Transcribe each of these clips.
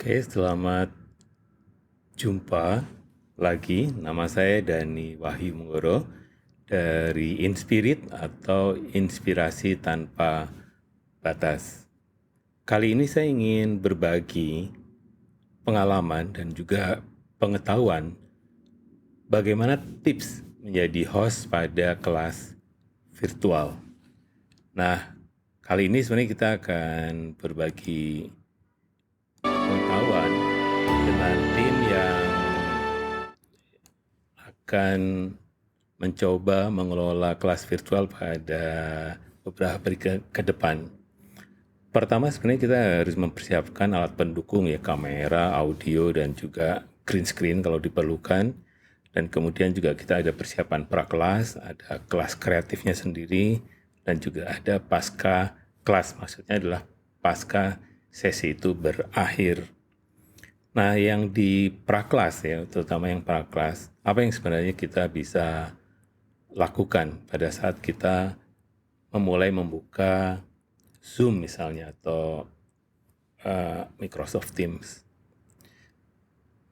Oke, selamat jumpa lagi. Nama saya Dani Wahyu Munggoro dari Inspirit atau Inspirasi Tanpa Batas. Kali ini saya ingin berbagi pengalaman dan juga pengetahuan bagaimana tips menjadi host pada kelas virtual. Nah, kali ini sebenarnya kita akan berbagi pengetahuan dengan tim yang akan mencoba mengelola kelas virtual pada beberapa hari ke depan. Pertama sebenarnya kita harus mempersiapkan alat pendukung ya, kamera, audio, dan juga green screen kalau diperlukan. Dan kemudian juga kita ada persiapan prakelas, ada kelas kreatifnya sendiri, dan juga ada pasca kelas, maksudnya adalah pasca sesi itu berakhir. Nah, yang di praklas ya, terutama yang praklas, apa yang sebenarnya kita bisa lakukan pada saat kita memulai membuka Zoom misalnya atau Microsoft Teams.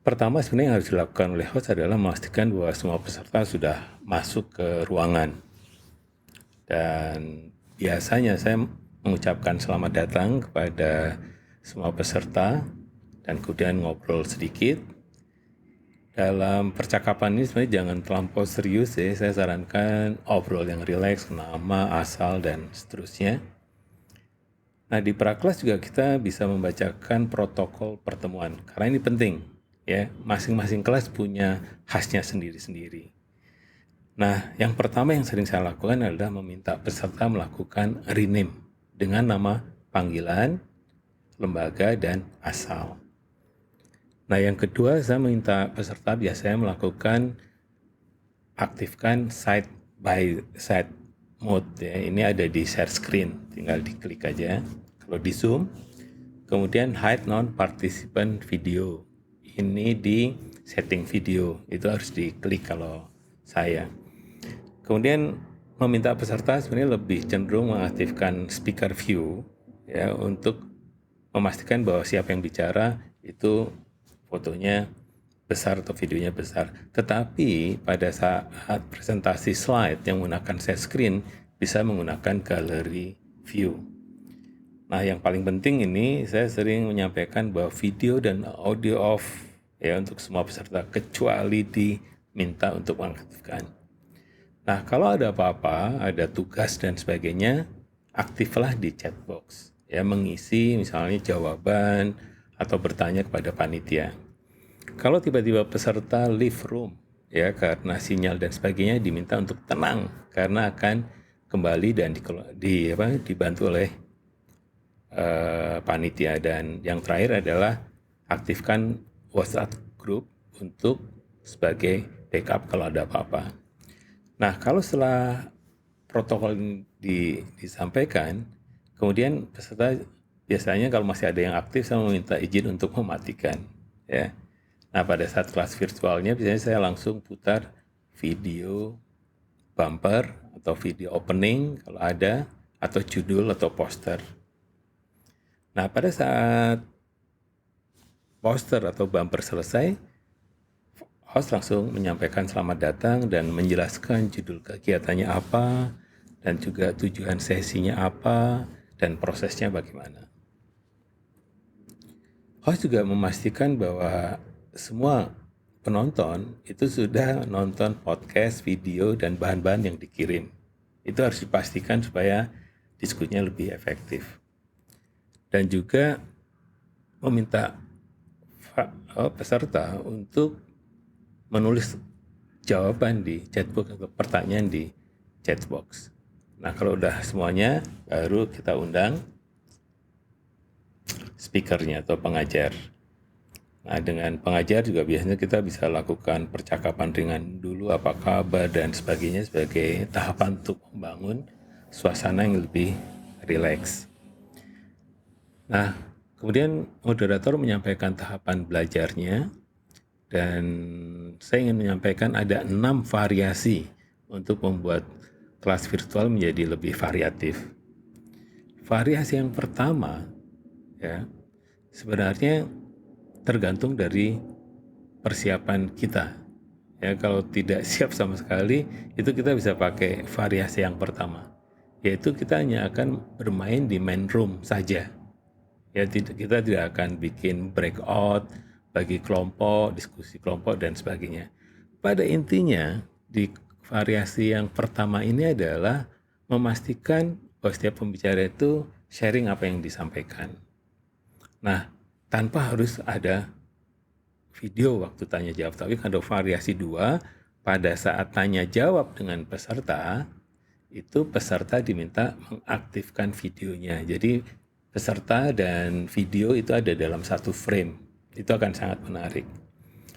Pertama sebenarnya yang harus dilakukan oleh host adalah memastikan bahwa semua peserta sudah masuk ke ruangan. Dan biasanya saya mengucapkan selamat datang kepada semua peserta dan kemudian ngobrol sedikit. Dalam percakapan ini sebenarnya jangan terlampau serius ya, saya sarankan obrol yang rileks, nama, asal, dan seterusnya. Nah di praklas juga kita bisa membacakan protokol pertemuan, karena ini penting ya, masing-masing kelas punya khasnya sendiri-sendiri. Nah yang pertama yang sering saya lakukan adalah meminta peserta melakukan rename dengan nama panggilan, lembaga, dan asal. Nah yang kedua saya minta peserta biasanya melakukan aktifkan side by side mode ya. Ini ada di share screen, tinggal diklik aja. Kalau di Zoom, kemudian hide non participant video. Ini di setting video, itu harus diklik kalau saya. Kemudian meminta peserta sebenarnya lebih cenderung mengaktifkan speaker view ya untuk memastikan bahwa siapa yang bicara itu fotonya besar atau videonya besar. Tetapi pada saat presentasi slide yang menggunakan share screen bisa menggunakan gallery view. Nah, yang paling penting ini saya sering menyampaikan bahwa video dan audio off ya untuk semua peserta kecuali diminta untuk mengaktifkan. Nah, kalau ada apa-apa, ada tugas dan sebagainya, aktiflah di chat box. Ya, mengisi misalnya jawaban atau bertanya kepada panitia. Kalau tiba-tiba peserta leave room, ya karena sinyal dan sebagainya, diminta untuk tenang karena akan kembali dan dibantu oleh panitia. Dan yang terakhir adalah aktifkan WhatsApp group untuk sebagai backup kalau ada apa-apa. Nah, kalau setelah protokol ini disampaikan, kemudian peserta biasanya kalau masih ada yang aktif, saya meminta izin untuk mematikan. Ya. Nah, pada saat kelas virtualnya, biasanya saya langsung putar video bumper atau video opening kalau ada, atau judul atau poster. Nah, pada saat poster atau bumper selesai, host langsung menyampaikan selamat datang dan menjelaskan judul kegiatannya apa, dan juga tujuan sesinya apa, dan prosesnya bagaimana. Host juga memastikan bahwa semua penonton itu sudah nonton podcast, video, dan bahan-bahan yang dikirim. Itu harus dipastikan supaya diskusinya lebih efektif. Dan juga meminta peserta untuk menulis jawaban di chatbox atau pertanyaan di chatbox. Nah, kalau udah semuanya, baru kita undang speakernya atau pengajar. Nah, dengan pengajar juga biasanya kita bisa lakukan percakapan ringan dulu, apa kabar dan sebagainya, sebagai tahapan untuk membangun suasana yang lebih rileks. Nah, kemudian moderator menyampaikan tahapan belajarnya, dan saya ingin menyampaikan ada 6 variasi untuk membuat kelas virtual menjadi lebih variatif. Variasi yang pertama ya, sebenarnya tergantung dari persiapan kita. Ya, kalau tidak siap sama sekali, itu kita bisa pakai variasi yang pertama, yaitu kita hanya akan bermain di main room saja. Ya, kita tidak akan bikin breakout, bagi kelompok, diskusi kelompok, dan sebagainya. Pada intinya, di variasi yang pertama ini adalah memastikan bahwa setiap pembicara itu sharing apa yang disampaikan. Nah, tanpa harus ada video waktu tanya jawab, tapi ada variasi dua. Pada saat tanya jawab dengan peserta, itu peserta diminta mengaktifkan videonya. Jadi peserta dan video itu ada dalam satu frame. Itu akan sangat menarik.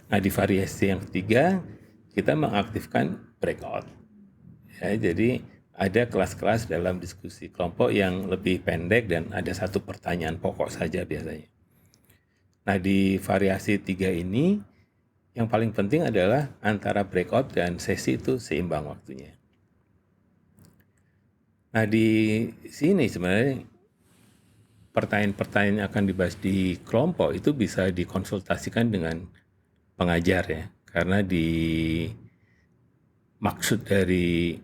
Nah, di variasi yang ketiga, kita mengaktifkan breakout. Ya, jadi ada kelas-kelas dalam diskusi kelompok yang lebih pendek dan ada satu pertanyaan pokok saja biasanya. Nah, di variasi tiga ini, yang paling penting adalah antara breakout dan sesi itu seimbang waktunya. Nah, di sini sebenarnya pertanyaan-pertanyaan yang akan dibahas di kelompok itu bisa dikonsultasikan dengan pengajar ya. Karena maksud dari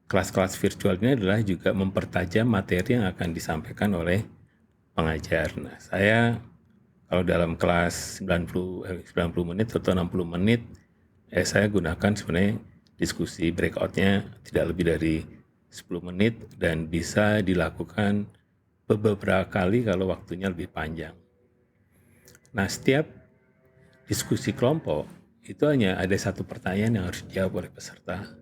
kelas-kelas virtual ini adalah juga mempertajam materi yang akan disampaikan oleh pengajar. Nah, saya kalau dalam kelas 90 menit atau 60 menit, saya gunakan sebenarnya diskusi breakout-nya tidak lebih dari 10 menit dan bisa dilakukan beberapa kali kalau waktunya lebih panjang. Nah, setiap diskusi kelompok itu hanya ada satu pertanyaan yang harus dijawab oleh peserta.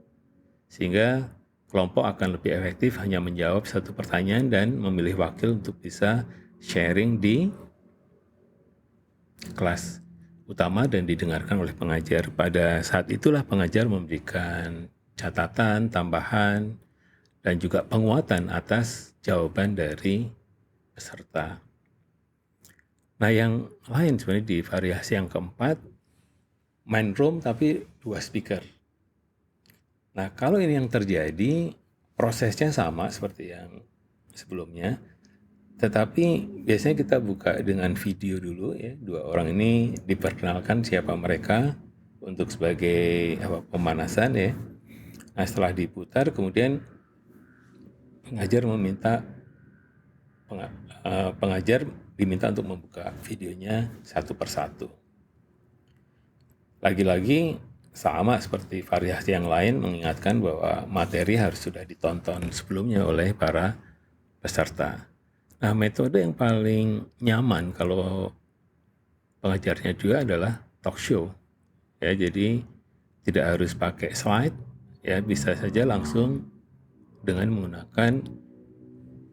Sehingga kelompok akan lebih efektif hanya menjawab satu pertanyaan dan memilih wakil untuk bisa sharing di kelas utama dan didengarkan oleh pengajar. Pada saat itulah pengajar memberikan catatan, tambahan, dan juga penguatan atas jawaban dari peserta. Nah, yang lain sebenarnya di variasi yang keempat, main room tapi 2 speaker. Nah, kalau ini yang terjadi, prosesnya sama seperti yang sebelumnya, tetapi biasanya kita buka dengan video dulu ya. Dua orang ini diperkenalkan siapa mereka untuk sebagai pemanasan ya. Nah, setelah diputar kemudian pengajar diminta untuk membuka videonya satu persatu. Lagi-lagi sama seperti variasi yang lain mengingatkan bahwa materi harus sudah ditonton sebelumnya oleh para peserta. Nah, metode yang paling nyaman kalau pengajarnya juga adalah talk show. Ya, jadi tidak harus pakai slide, ya bisa saja langsung dengan menggunakan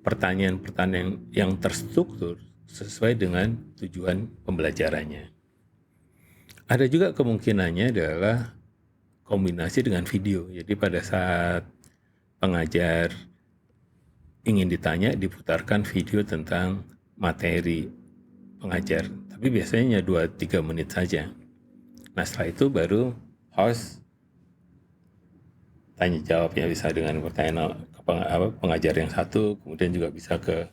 pertanyaan-pertanyaan yang terstruktur sesuai dengan tujuan pembelajarannya. Ada juga kemungkinannya adalah kombinasi dengan video. Jadi pada saat pengajar ingin ditanya, diputarkan video tentang materi pengajar. Tapi biasanya 2-3 menit saja. Nah, setelah itu baru host tanya jawabnya bisa dengan pertanyaan pengajar yang satu, kemudian juga bisa ke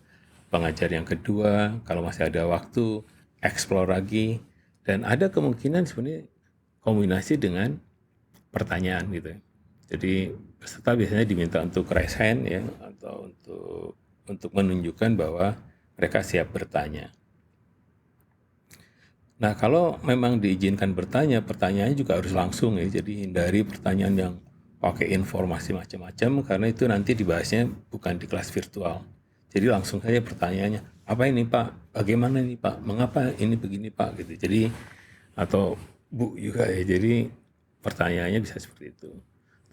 pengajar yang kedua, kalau masih ada waktu, explore lagi. Dan ada kemungkinan sebenarnya kombinasi dengan pertanyaan gitu. Jadi peserta biasanya diminta untuk raise hand ya, atau untuk menunjukkan bahwa mereka siap bertanya. Nah, kalau memang diizinkan bertanya, pertanyaannya juga harus langsung ya. Jadi hindari pertanyaan yang pakai informasi macam-macam karena itu nanti dibahasnya bukan di kelas virtual. Jadi langsung saja pertanyaannya, apa ini Pak? Bagaimana ini Pak? Mengapa ini begini Pak? Gitu. Jadi atau Bu juga ya. Jadi pertanyaannya bisa seperti itu.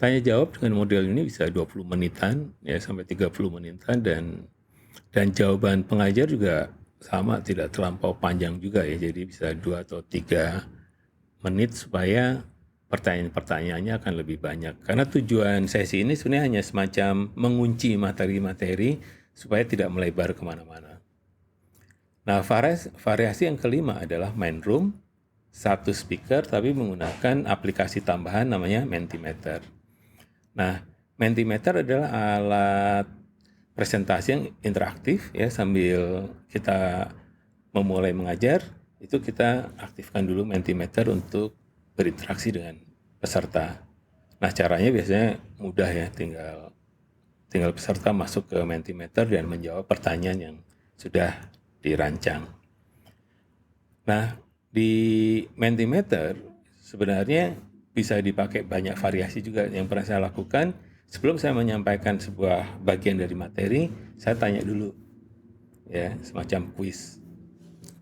Tanya jawab dengan model ini bisa 20 menitan ya sampai 30 menitan dan jawaban pengajar juga sama tidak terlampau panjang juga ya. Jadi bisa 2 atau 3 menit supaya pertanyaan-pertanyaannya akan lebih banyak. Karena tujuan sesi ini sebenarnya hanya semacam mengunci materi-materi supaya tidak melebar kemana-mana. Nah, variasi yang kelima adalah main room, satu speaker tapi menggunakan aplikasi tambahan namanya Mentimeter. Nah, Mentimeter adalah alat presentasi yang interaktif ya sambil kita memulai mengajar, itu kita aktifkan dulu Mentimeter untuk berinteraksi dengan peserta. Nah, caranya biasanya mudah ya, tinggal peserta masuk ke Mentimeter dan menjawab pertanyaan yang sudah dirancang. Nah, di Mentimeter sebenarnya bisa dipakai banyak variasi juga. Yang pernah saya lakukan, sebelum saya menyampaikan sebuah bagian dari materi, saya tanya dulu, ya, semacam kuis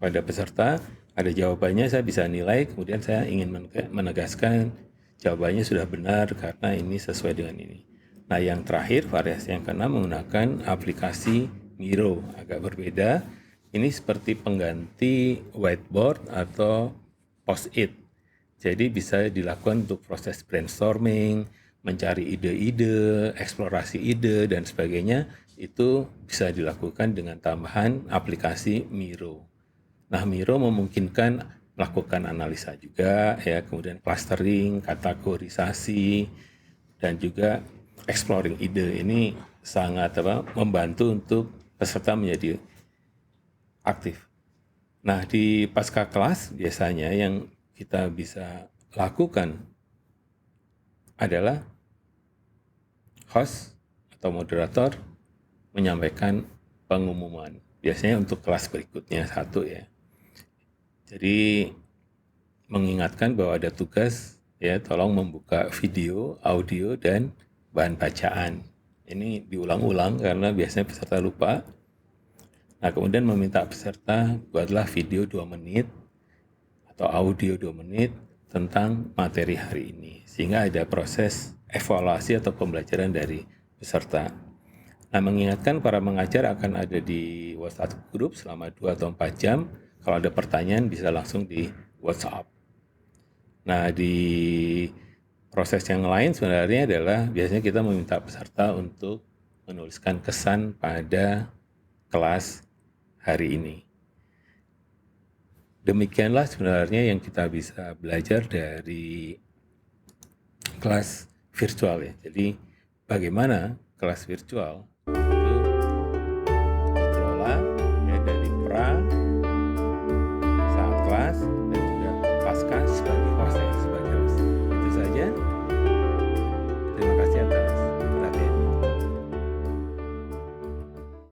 pada peserta. Ada jawabannya, saya bisa nilai, kemudian saya ingin menegaskan jawabannya sudah benar karena ini sesuai dengan ini. Nah, yang terakhir, variasi yang keenam menggunakan aplikasi Miro, agak berbeda. Ini seperti pengganti whiteboard atau post-it. Jadi bisa dilakukan untuk proses brainstorming, mencari ide-ide, eksplorasi ide, dan sebagainya. Itu bisa dilakukan dengan tambahan aplikasi Miro. Nah, Miro memungkinkan melakukan analisa juga, ya, kemudian clustering, kategorisasi, dan juga exploring ide. Ini sangat membantu untuk peserta menjadi aktif. Nah, di pasca kelas biasanya yang kita bisa lakukan adalah host atau moderator menyampaikan pengumuman. Biasanya untuk kelas berikutnya satu ya. Jadi mengingatkan bahwa ada tugas, ya, tolong membuka video, audio, dan bahan bacaan. Ini diulang-ulang karena biasanya peserta lupa. Nah, kemudian meminta peserta buatlah video 2 menit atau audio 2 menit tentang materi hari ini. Sehingga ada proses evaluasi atau pembelajaran dari peserta. Nah, mengingatkan para mengajar akan ada di WhatsApp group selama 2 atau 4 jam. Kalau ada pertanyaan bisa langsung di WhatsApp. Nah, di proses yang lain sebenarnya adalah biasanya kita meminta peserta untuk menuliskan kesan pada kelas hari ini. Demikianlah sebenarnya yang kita bisa belajar dari kelas virtual ya. Jadi bagaimana kelas virtual